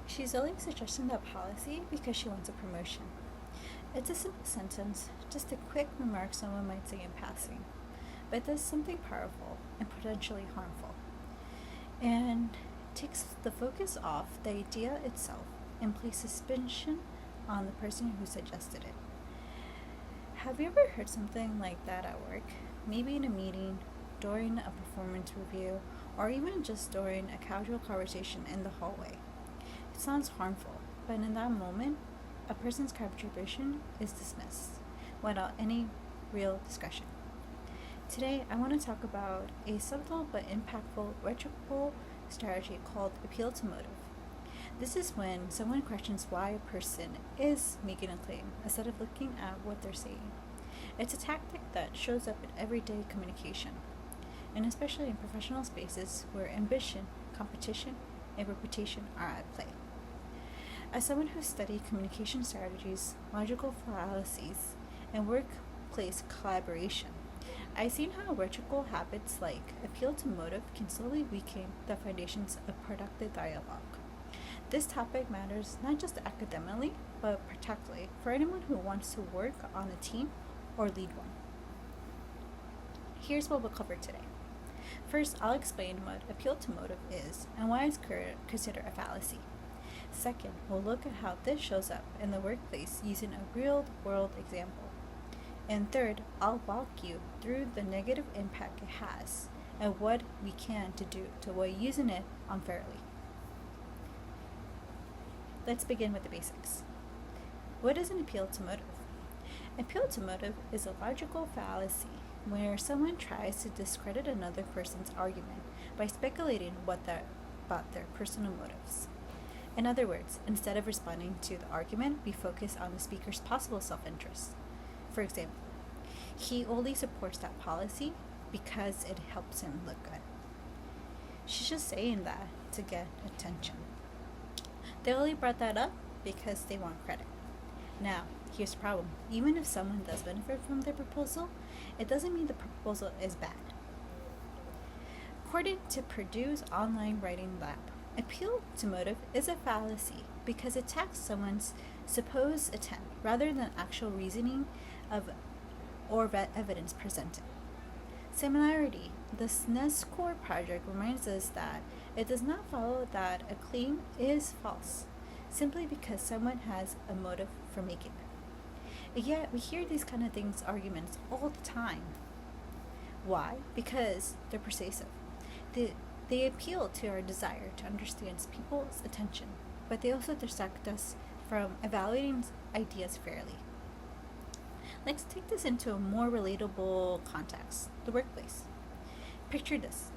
She's only suggesting that policy because she wants a promotion. It's a simple sentence, just a quick remark someone might say in passing, but it does something powerful and potentially harmful, and takes the focus off the idea itself and places suspicion on the person who suggested it. Have you ever heard something like that at work? Maybe in a meeting, during a performance review, or even just during a casual conversation in the hallway. It sounds harmful, but in that moment, a person's contribution is dismissed without any real discussion. Today, I want to talk about a subtle but impactful rhetorical strategy called appeal to motive. This is when someone questions why a person is making a claim instead of looking at what they're saying. It's a tactic that shows up in everyday communication, and especially in professional spaces where ambition, competition, and reputation are at play. As someone who studied communication strategies, logical fallacies, and workplace collaboration, I've seen how rhetorical habits like appeal to motive can slowly weaken the foundations of productive dialogue. This topic matters not just academically, but practically for anyone who wants to work on a team or lead one. Here's what we'll cover today. First, I'll explain what appeal to motive is and why it's considered a fallacy. Second, we'll look at how this shows up in the workplace using a real world example. And third, I'll walk you through the negative impact it has and what we can to do to avoid using it unfairly. Let's begin with the basics. What is an appeal to motive? Appeal to motive is a logical fallacy where someone tries to discredit another person's argument by speculating about their personal motives. In other words, instead of responding to the argument, we focus on the speaker's possible self-interest. For example, he only supports that policy because it helps him look good. She's just saying that to get attention. They only brought that up because they want credit. Now, here's the problem. Even if someone does benefit from their proposal, it doesn't mean the proposal is bad. According to Purdue's online writing lab, appeal to motive is a fallacy because it attacks someone's supposed intent rather than actual reasoning of or evidence presented. Similarity, the SNES Core project reminds us that it does not follow that a claim is false simply because someone has a motive for making it. And yet, we hear these kind of arguments all the time. Why? Because they're persuasive. They appeal to our desire to understand people's attention, but they also distract us from evaluating ideas fairly. Let's take this into a more relatable context, the workplace. Picture this.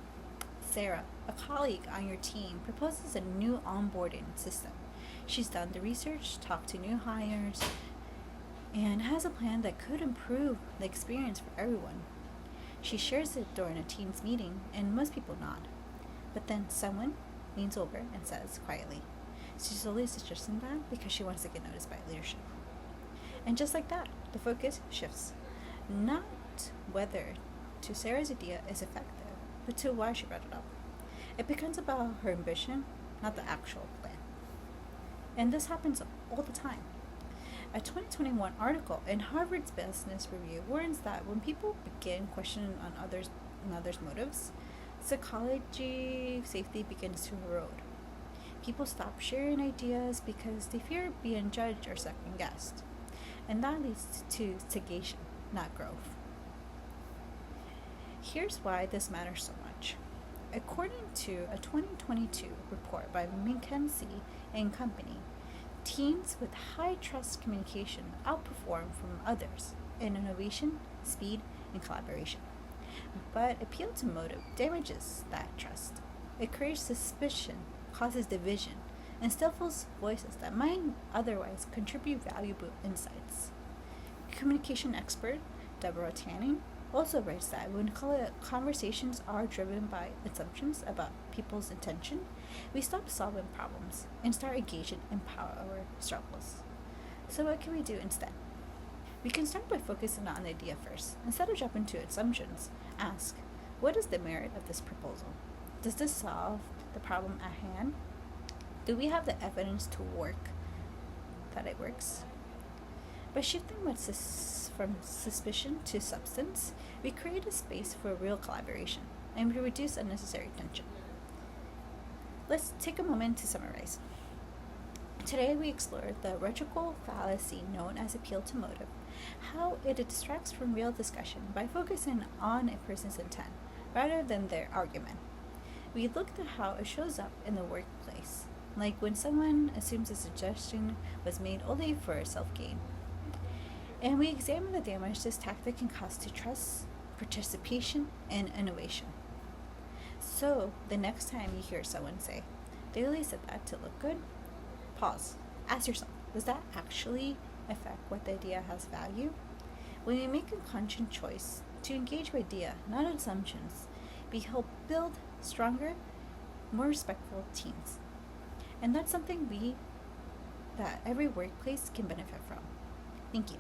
Sarah, a colleague on your team, proposes a new onboarding system. She's done the research, talked to new hires, and has a plan that could improve the experience for everyone. She shares it during a team's meeting, and most people nod. But then someone leans over and says quietly, she's only suggesting that because she wants to get noticed by leadership. And just like that, the focus shifts. Not whether to Sarah's idea is effective, but to why she brought it up. It becomes about her ambition, not the actual plan. And this happens all the time. A 2021 article in Harvard's Business Review warns that when people begin questioning on others' motives, psychology safety begins to erode. People stop sharing ideas because they fear being judged or second guessed. And that leads to stagnation, not growth. Here's why this matters so much. According to a 2022 report by McKinsey and Company, teams with high trust communication outperform from others in innovation, speed, and collaboration. But appeal to motive damages that trust. It creates suspicion, causes division, and stifles voices that might otherwise contribute valuable insights. Communication expert Deborah Tanning also writes that when conversations are driven by assumptions about people's intention, we stop solving problems and start engaging in power struggles. So what can we do instead? We can start by focusing on the idea first. Instead of jumping to assumptions, ask, what is the merit of this proposal? Does this solve the problem at hand? Do we have the evidence to work that it works? By shifting from suspicion to substance, we create a space for real collaboration and we reduce unnecessary tension. Let's take a moment to summarize. Today we explored the rhetorical fallacy known as appeal to motive, how it distracts from real discussion by focusing on a person's intent rather than their argument. We looked at how it shows up in the workplace, like when someone assumes a suggestion was made only for self-gain. And we examined the damage this tactic can cause to trust, participation, and innovation. So, the next time you hear someone say, they really said that to look good, pause. Ask yourself, does that actually affect what the idea has value? When we make a conscious choice to engage with idea, not assumptions, we help build stronger, more respectful teams. And that's something that every workplace can benefit from. Thank you.